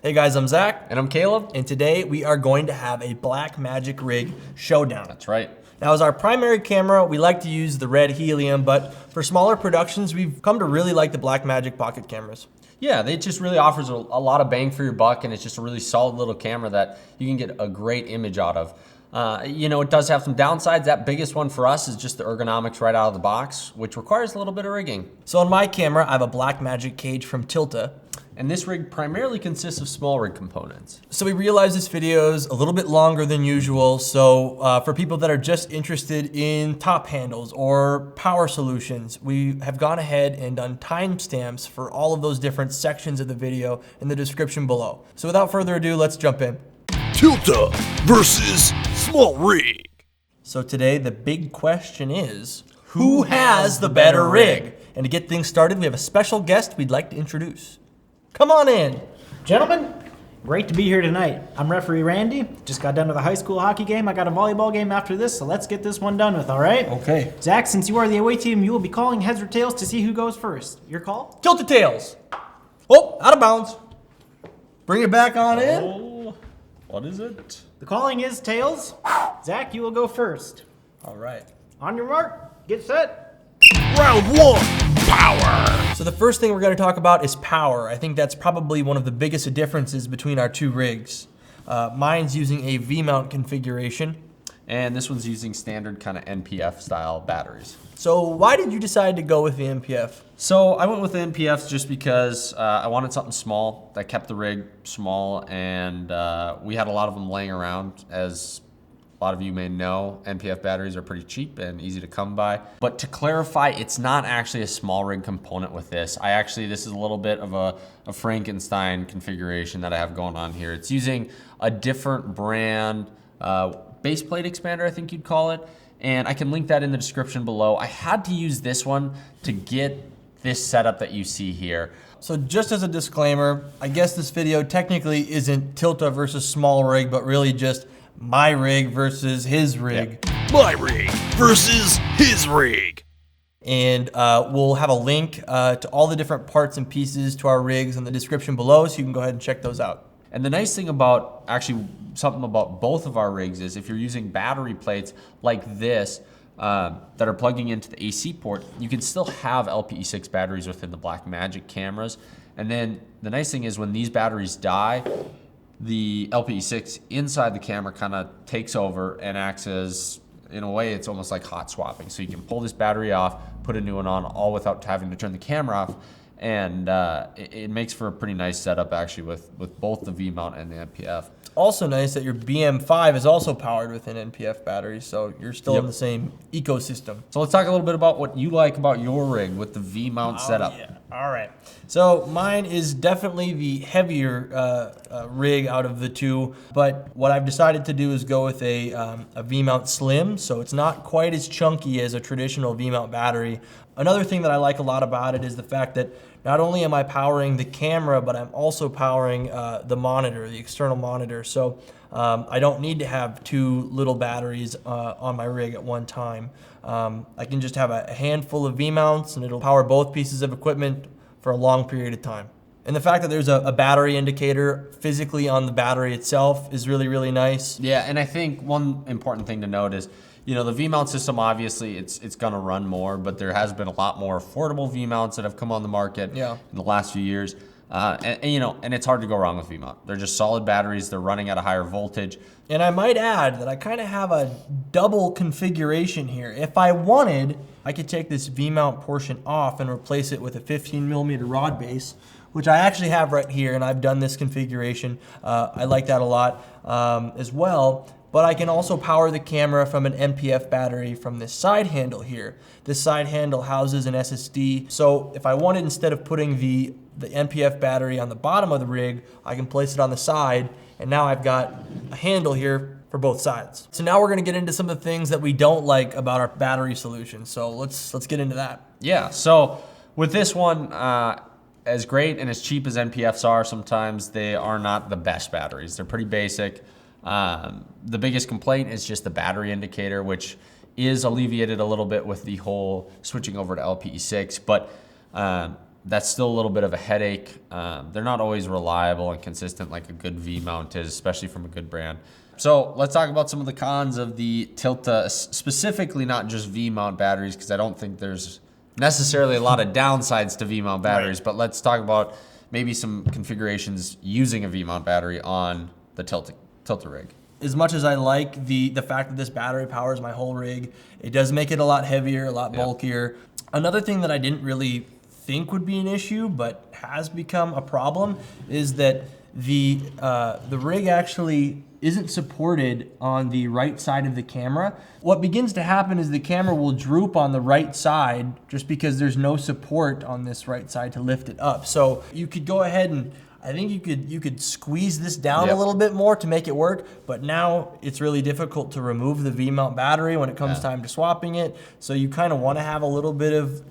Hey guys, I'm Zach. And I'm Caleb. And today we are going to have a Blackmagic rig showdown. That's right. Now, as our primary camera, we like to use the red helium, but for smaller productions, we've come to really like the Blackmagic pocket cameras. Yeah, it just really offers a lot of bang for your buck, and it's just a really solid little camera that you can get a great image out of. It does have some downsides. That biggest one for us is just the ergonomics right out of the box, which requires a little bit of rigging. So on my camera, I have a Blackmagic cage from Tilta. And this rig primarily consists of SmallRig components. So we realize this video is a little bit longer than usual. So for people that are just interested in top handles or power solutions, we have gone ahead and done timestamps for all of those different sections of the video in the description below. So without further ado, let's jump in. Tilta versus SmallRig. So today the big question is, who has the better rig? And to get things started, we have a special guest we'd like to introduce. Come on in. Gentlemen, great to be here tonight. I'm referee Randy. Just got done with a high school hockey game. I got a volleyball game after this, so let's get this one done with, all right? Okay. Zach, since you are the away team, you will be calling heads or tails to see who goes first. Your call? Tilta tails. Oh, out of bounds. Bring it back on in. Oh, what is it? The calling is tails. Zach, you will go first. All right. On your mark, get set. Round one, power. So the first thing we're going to talk about is power. I think that's probably one of the biggest differences between our two rigs. Mine's using a V-mount configuration. And this one's using standard kind of NPF style batteries. So why did you decide to go with the NPF? So I went with the NPFs just because I wanted something small that kept the rig small, and we had a lot of them laying around. As a lot of you may know, NPF batteries are pretty cheap and easy to come by. But to clarify, it's not actually a SmallRig component with this. This is a little bit of a Frankenstein configuration that I have going on here. It's using a different brand base plate expander, I think you'd call it. And I can link that in the description below. I had to use this one to get this setup that you see here. So just as a disclaimer, I guess this video technically isn't Tilta versus SmallRig, but really just my rig versus his rig. Yeah. My rig versus his rig. And we'll have a link to all the different parts and pieces to our rigs in the description below, so you can go ahead and check those out. And the nice thing about, something about both of our rigs is if you're using battery plates like this that are plugging into the AC port, you can still have LPE6 batteries within the Blackmagic cameras. And then the nice thing is when these batteries die, the LPE6 inside the camera kind of takes over and acts as, in a way, it's almost like hot swapping. So you can pull this battery off, put a new one on, all without having to turn the camera off. And it makes for a pretty nice setup actually with both the V-mount and the NPF. It's also nice that your BM5 is also powered with an NPF battery, so you're still in the same ecosystem. So let's talk a little bit about what you like about your rig with the V-mount setup. Yeah. All right. So mine is definitely the heavier rig out of the two, but what I've decided to do is go with a V-mount slim, so it's not quite as chunky as a traditional V-mount battery. Another thing that I like a lot about it is the fact that not only am I powering the camera, but I'm also powering the monitor, the external monitor. So I don't need to have two little batteries on my rig at one time. I can just have a handful of V-mounts and it'll power both pieces of equipment for a long period of time. And the fact that there's a battery indicator physically on the battery itself is really, really nice. Yeah, and I think one important thing to note is, the V-mount system, obviously, it's going to run more, but there has been a lot more affordable V-mounts that have come on the market in the last few years. And it's hard to go wrong with V-mount. They're just solid batteries. They're running at a higher voltage. And I might add that I kind of have a double configuration here. If I wanted, I could take this V-mount portion off and replace it with a 15mm rod base, which I actually have right here, and I've done this configuration. I like that a lot as well. But I can also power the camera from an NPF battery from this side handle here. This side handle houses an SSD. So if I wanted, instead of putting the NPF battery on the bottom of the rig, I can place it on the side. And now I've got a handle here for both sides. So now we're gonna get into some of the things that we don't like about our battery solution. So let's get into that. Yeah, so with this one, as great and as cheap as NPFs are, sometimes they are not the best batteries. They're pretty basic. The biggest complaint is just the battery indicator, which is alleviated a little bit with the whole switching over to LPE6, but that's still a little bit of a headache. They're not always reliable and consistent like a good V-mount is, especially from a good brand. So let's talk about some of the cons of the Tilta, specifically not just V-mount batteries, because I don't think there's necessarily a lot of downsides to V-mount batteries, but let's talk about maybe some configurations using a V-mount battery on the Tilta rig. As much as I like the fact that this battery powers my whole rig, it does make it a lot heavier, a lot bulkier. Another thing that I didn't really think would be an issue, but has become a problem, is that the rig actually isn't supported on the right side of the camera. What begins to happen is the camera will droop on the right side just because there's no support on this right side to lift it up. So you could go ahead and I think you could squeeze this down a little bit more to make it work, but now it's really difficult to remove the V-mount battery when it comes time to swapping it. So you kind of want to have a little bit of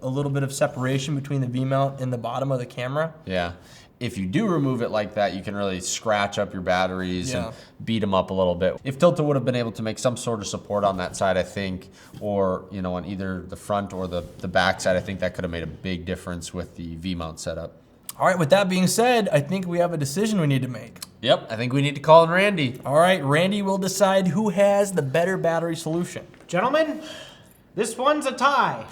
a little bit of separation between the V-mount and the bottom of the camera. Yeah. If you do remove it like that, you can really scratch up your batteries and beat them up a little bit. If Tilta would have been able to make some sort of support on that side, I think, or on either the front or the back side, I think that could have made a big difference with the V-mount setup. All right, with that being said, I think we have a decision we need to make. Yep, I think we need to call in Randy. All right, Randy will decide who has the better battery solution. Gentlemen, this one's a tie.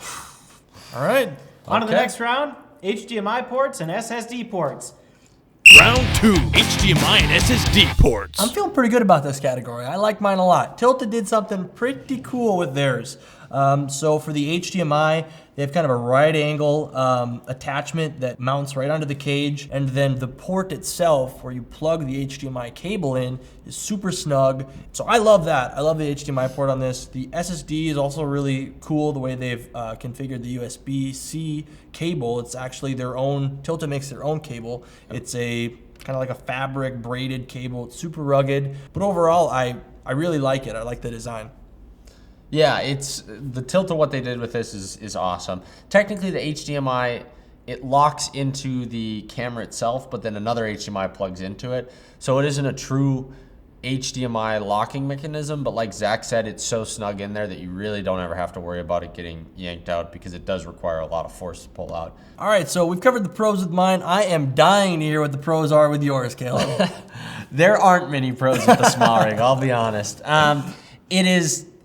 All right. On to the next round, HDMI ports and SSD ports. Round 2, HDMI and SSD ports. I'm feeling pretty good about this category. I like mine a lot. Tilta did something pretty cool with theirs. So for the HDMI, they have kind of a right angle attachment that mounts right onto the cage, and then the port itself, where you plug the HDMI cable in, is super snug. So I love that. I love the HDMI port on this. The SSD is also really cool the way they've configured the USB-C cable. It's actually their own, Tilta makes their own cable. It's a kind of like a fabric braided cable. It's super rugged, but overall, I really like it. I like the design. Yeah, it's the Tilta. What they did with this is awesome. Technically, the HDMI, it locks into the camera itself, but then another HDMI plugs into it. So it isn't a true HDMI locking mechanism, but like Zach said, it's so snug in there that you really don't ever have to worry about it getting yanked out, because it does require a lot of force to pull out. All right, so we've covered the pros with mine. I am dying to hear what the pros are with yours, Caleb. There aren't many pros with the SmallRig, I'll be honest.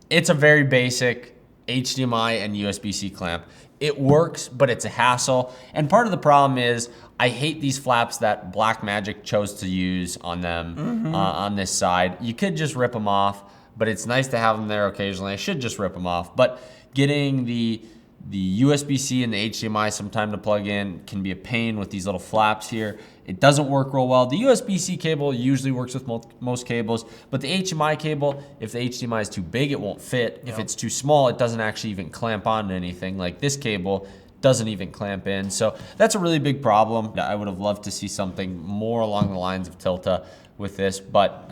It's a very basic HDMI and USB-C clamp. It works, but it's a hassle. And part of the problem is I hate these flaps that Blackmagic chose to use on them on this side. You could just rip them off, but it's nice to have them there occasionally. I should just rip them off. But getting the USB-C and the HDMI sometime to plug in can be a pain with these little flaps here. It doesn't work real well. The USB-C cable usually works with most cables, but the HDMI cable, if the HDMI is too big, it won't fit. If it's too small, it doesn't actually even clamp onto anything. Like this cable doesn't even clamp in. So that's a really big problem. I would have loved to see something more along the lines of Tilta with this, but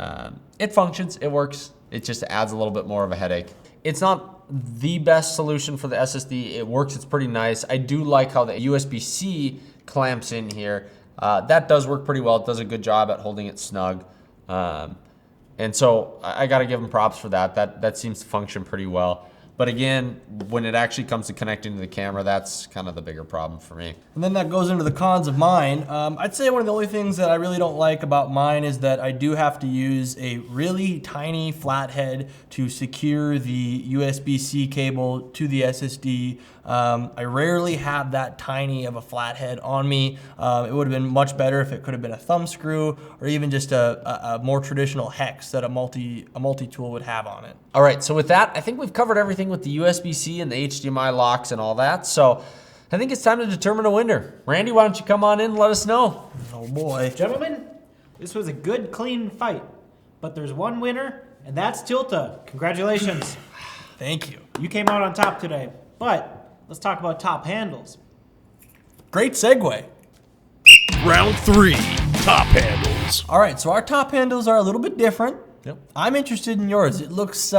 it functions, it works. It just adds a little bit more of a headache. It's not the best solution for the SSD. It works, it's pretty nice. I do like how the USB-C clamps in here. That does work pretty well. It does a good job at holding it snug. And so I gotta give them props for that. That seems to function pretty well. But again, when it actually comes to connecting to the camera, that's kind of the bigger problem for me. And then that goes into the cons of mine. I'd say one of the only things that I really don't like about mine is that I do have to use a really tiny flathead to secure the USB-C cable to the SSD. I rarely have that tiny of a flathead on me. It would have been much better if it could have been a thumb screw or even just a more traditional hex that a multi-tool would have on it. All right, so with that, I think we've covered everything with the USB-C and the HDMI locks and all that. So I think it's time to determine a winner. Randy, why don't you come on in and let us know? Oh boy. Gentlemen, this was a good, clean fight. But there's one winner, and that's Tilta. Congratulations. Thank you. You came out on top today. But let's talk about top handles. Great segue. Round 3, top handles. All right, so our top handles are a little bit different. Yep. I'm interested in yours. It looks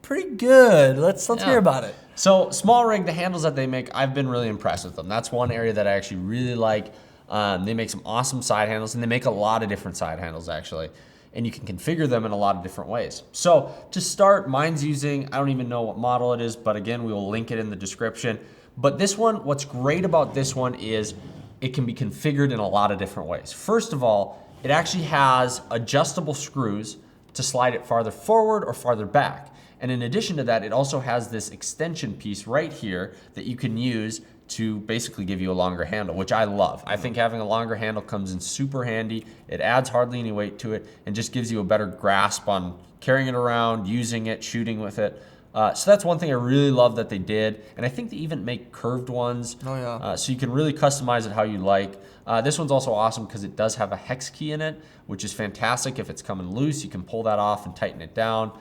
pretty good. Let's hear about it. So SmallRig, the handles that they make, I've been really impressed with them. That's one area that I actually really like. They make some awesome side handles, and they make a lot of different side handles actually. And you can configure them in a lot of different ways. So to start, mine's using, I don't even know what model it is, but again, we will link it in the description. But this one, what's great about this one is it can be configured in a lot of different ways. First of all, it actually has adjustable screws to slide it farther forward or farther back. And in addition to that, it also has this extension piece right here that you can use to basically give you a longer handle, which I love. I think having a longer handle comes in super handy. It adds hardly any weight to it and just gives you a better grasp on carrying it around, using it, shooting with it. So that's one thing I really love that they did. And I think they even make curved ones. Oh, yeah. So you can really customize it how you like. This one's also awesome because it does have a hex key in it, which is fantastic. If it's coming loose, you can pull that off and tighten it down.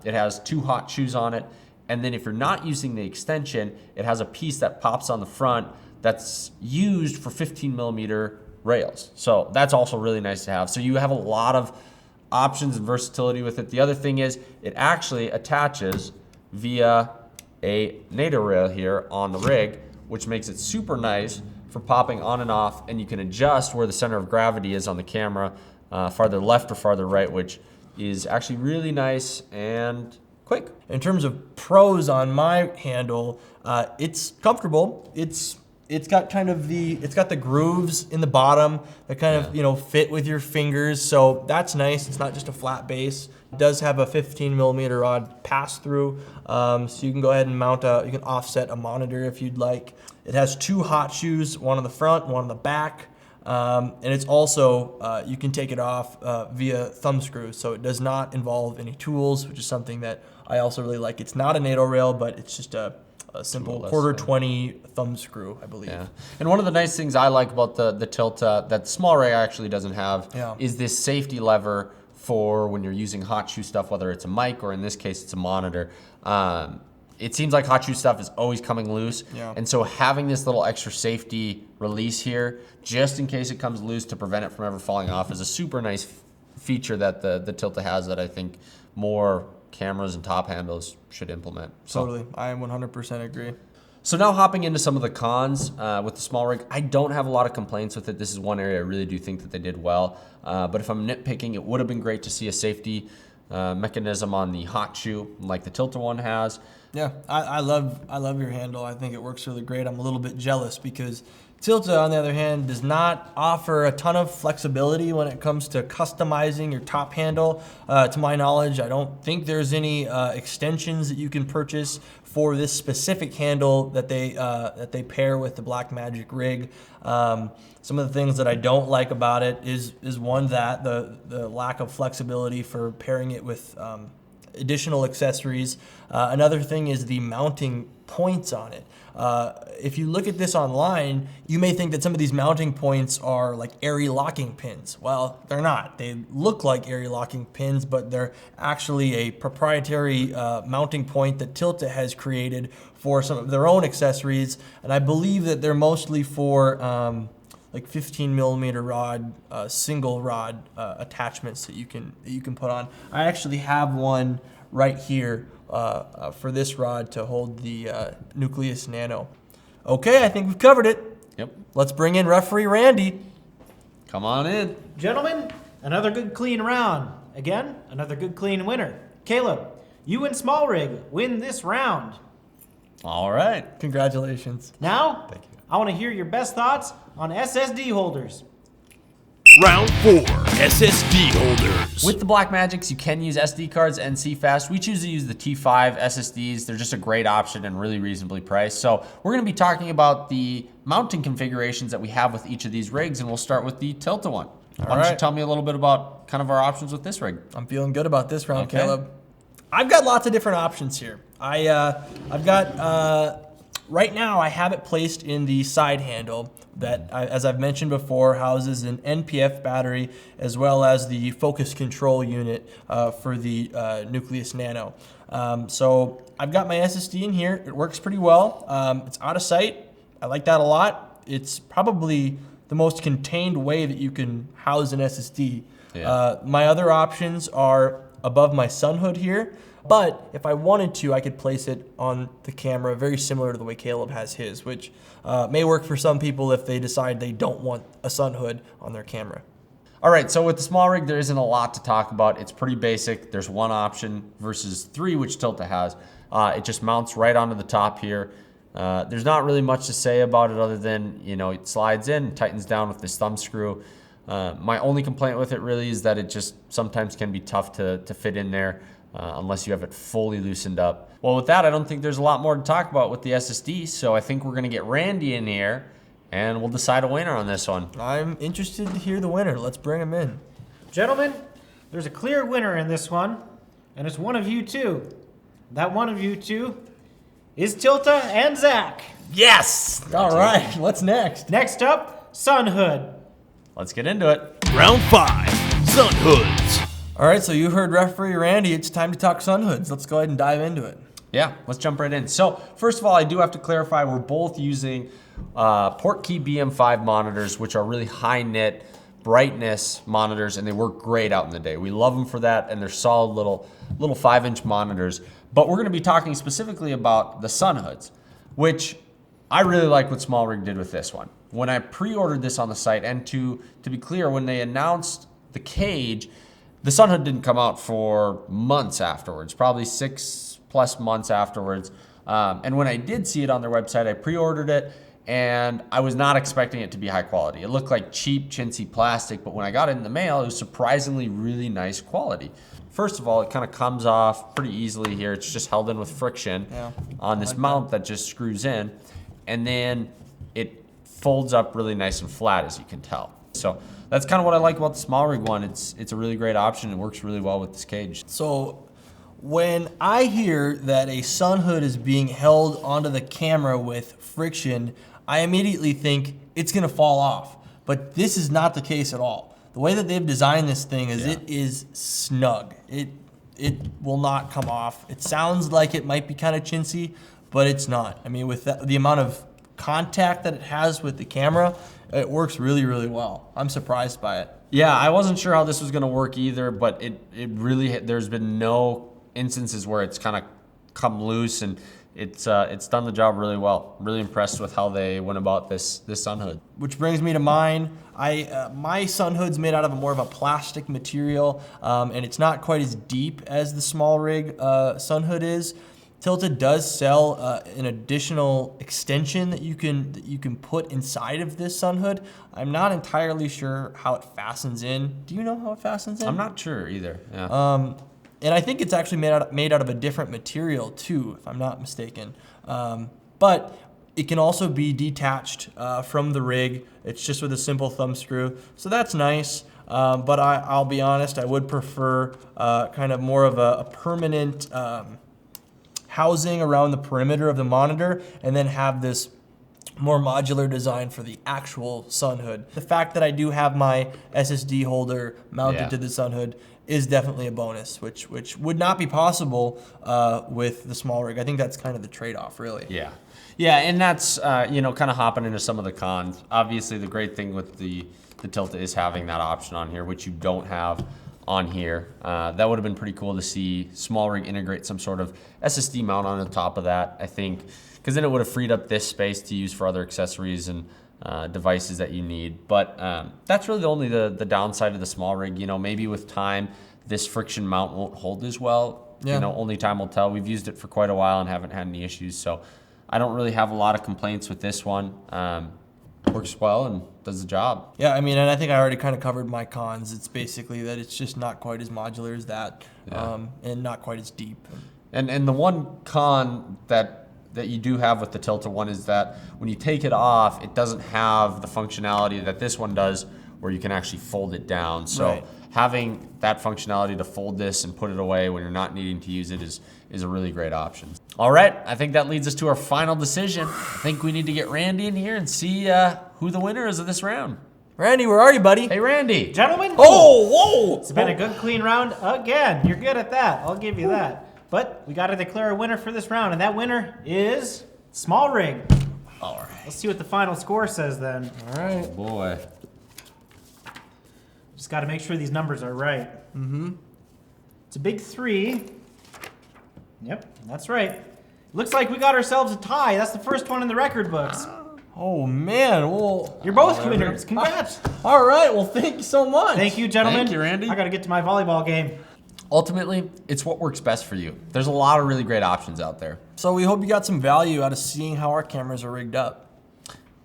It has 2 hot shoes on it. And then if you're not using the extension, it has a piece that pops on the front that's used for 15mm rails. So that's also really nice to have. So you have a lot of options and versatility with it. The other thing is it actually attaches via a NATO rail here on the rig, which makes it super nice for popping on and off, and you can adjust where the center of gravity is on the camera, farther left or farther right, which is actually really nice and quick. In terms of pros on my handle, it's comfortable. It's got kind of it's got the grooves in the bottom that kind of, fit with your fingers. So that's nice. It's not just a flat base. It does have a 15mm rod pass through. So you can go ahead and you can offset a monitor if you'd like. It has 2 hot shoes, one on the front, one on the back. And it's also, you can take it off via thumb screws. So it does not involve any tools, which is something that I also really like. It's not a NATO rail, but it's just a simple quarter 20 thumb screw, I believe. Yeah. And one of the nice things I like about the Tilta that the SmallRig actually doesn't have is this safety lever for when you're using hot shoe stuff, whether it's a mic or in this case it's a monitor. It seems like hot shoe stuff is always coming loose. Yeah. And so having this little extra safety release here, just in case it comes loose to prevent it from ever falling off, is a super nice feature that the Tilta has that I think more cameras and top handles should implement. So, Totally. I 100% agree. So now hopping into some of the cons with the SmallRig, I don't have a lot of complaints with it. This is one area I really do think that they did well. But if I'm nitpicking, it would have been great to see a safety mechanism on the hot shoe like the Tilta one has. Yeah, I love your handle. I think it works really great. I'm a little bit jealous because Tilta, on the other hand, does not offer a ton of flexibility when it comes to customizing your top handle. To my knowledge, I don't think there's any extensions that you can purchase for this specific handle that they pair with the Blackmagic rig. Some of the things that I don't like about it is one that the lack of flexibility for pairing it with additional accessories. Another thing is the mounting points on it. If you look at this online, you may think that some of these mounting points are like area locking pins. Well, they're not. They look like area locking pins, but they're actually a proprietary mounting point that Tilta has created for some of their own accessories. And I believe that they're mostly for like 15mm rod, single rod attachments that you can put on. I actually have one right here for this rod to hold the Nucleus Nano. Okay, I think we've covered it. Yep. Let's bring in referee Randy. Come on in. Gentlemen, another good clean round. Again, another good clean winner. Caleb, you and SmallRig win this round. All right. Congratulations. Now, Thank you. I want to hear your best thoughts on SSD holders. Round 4, SSD Holders. With the Blackmagics, you can use SD cards and CFast. We choose to use the T5 SSDs. They're just a great option and really reasonably priced. So we're going to be talking about the mounting configurations that we have with each of these rigs, and we'll start with the Tilta one. Why don't you tell me a little bit about kind of our options with this rig? I'm feeling good about this round, Okay. Caleb. I've got lots of different options here. I've got right now I have it placed in the side handle that, as I've mentioned before, houses an NPF battery as well as the focus control unit for the Nucleus Nano. So I've got my SSD in here. It works pretty well. It's out of sight. I like that a lot. It's probably the most contained way that you can house an SSD. Yeah. My other options are above my sun hood here. But if I wanted to, I could place it on the camera very similar to the way Caleb has his, which may work for some people if they decide they don't want a sun hood on their camera. All right, so with the SmallRig, there isn't a lot to talk about. It's pretty basic. There's one option versus 3, which Tilta has. It just mounts right onto the top here. There's not really much to say about it other than, you know, it slides in, tightens down with this thumb screw. My only complaint with it really is that it just sometimes can be tough to fit in there unless you have it fully loosened up. Well, with that, I don't think there's a lot more to talk about with the SSD, so I think we're gonna get Randy in here and we'll decide a winner on this one. I'm interested to hear the winner. Let's bring him in. Gentlemen, there's a clear winner in this one, and it's one of you two. That one of you two is Tilta and Zach. Yes! All right, what's next? Next up, Sun Hood. Let's get into it. Round 5, Sun Hoods. All right, so you heard referee Randy. It's time to talk sun hoods. Let's go ahead and dive into it. Yeah, let's jump right in. So first of all, I do have to clarify, we're both using Portkey BM5 monitors, which are really high nit brightness monitors, and they work great out in the day. We love them for that, and they're solid little 5-inch monitors. But we're gonna be talking specifically about the sun hoods, which I really like what SmallRig did with this one. When I pre-ordered this on the site, and to be clear, when they announced the cage, the sun hood didn't come out for months afterwards, probably 6+ months afterwards. And when I did see it on their website, I pre-ordered it, and I was not expecting it to be high quality. It looked like cheap, chintzy plastic, but when I got it in the mail, it was surprisingly really nice quality. First of all, it kind of comes off pretty easily here. It's just held in with friction on this mount that just screws in, and then it folds up really nice and flat, as you can tell. So that's kind of what I like about the SmallRig one. It's a really great option. It works really well with this cage. So when I hear that a sun hood is being held onto the camera with friction, I immediately think it's gonna fall off. But this is not the case at all. The way that they've designed this thing is it is snug. It will not come off. It sounds like it might be kind of chintzy, but it's not. I mean, with the amount of contact that it has with the camera, it works really, really well. I'm surprised by it. Yeah, I wasn't sure how this was gonna work either, but it really, there's been no instances where it's kind of come loose, and it's done the job really well. Really impressed with how they went about this sun hood. Which brings me to mine. My sun hood's made out of more of a plastic material, and it's not quite as deep as the SmallRig sun hood is. Tilta does sell an additional extension that you can put inside of this sun hood. I'm not entirely sure how it fastens in. Do you know how it fastens in? I'm not sure either. Yeah. And I think it's actually made out of a different material too, if I'm not mistaken. But it can also be detached from the rig. It's just with a simple thumb screw, so that's nice. But I'll be honest, I would prefer kind of more of a permanent housing around the perimeter of the monitor, and then have this more modular design for the actual sun hood. The fact that I do have my SSD holder mounted to the sun hood is definitely a bonus, which would not be possible with the SmallRig. I think that's kind of the trade-off, really. Yeah. Yeah, and that's, you know, kind of hopping into some of the cons. Obviously, the great thing with the Tilta is having that option on here, which you don't have on here. That would have been pretty cool to see SmallRig integrate some sort of SSD mount on the top of that, I think, because then it would have freed up this space to use for other accessories and devices that you need. But that's really only the downside of the SmallRig. You know, maybe with time, this friction mount won't hold as well. You know, only time will tell. We've used it for quite a while and haven't had any issues, so I don't really have a lot of complaints with this one. Works well and does the job. Yeah, I mean, and I think I already kind of covered my cons. It's basically that it's just not quite as modular as that, and not quite as deep. And the one con that you do have with the Tilta one is that when you take it off, it doesn't have the functionality that this one does, where you can actually fold it down. So having that functionality to fold this and put it away when you're not needing to use it is a really great option. All right, I think that leads us to our final decision. I think we need to get Randy in here and see who the winner is of this round. Randy, where are you, buddy? Hey, Randy. Gentlemen, Oh, whoa! it's been a good, clean round again. You're good at that. I'll give you that. But we got to declare a winner for this round, and that winner is SmallRig. All right. Let's see what the final score says then. All right. Boy. Just got to make sure these numbers are right. It's a big 3. Yep, that's right. Looks like we got ourselves a tie. That's the first one in the record books. Oh, man. Well, You're both winners. Congrats. all right. Well, thank you so much. Thank you, gentlemen. Thank you, Randy. I got to get to my volleyball game. Ultimately, it's what works best for you. There's a lot of really great options out there. So we hope you got some value out of seeing how our cameras are rigged up.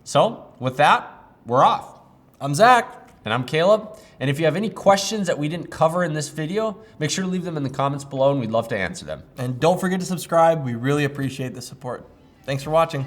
So with that, we're off. I'm Zach. And I'm Caleb. And if you have any questions that we didn't cover in this video, make sure to leave them in the comments below and we'd love to answer them. And don't forget to subscribe. We really appreciate the support. Thanks for watching.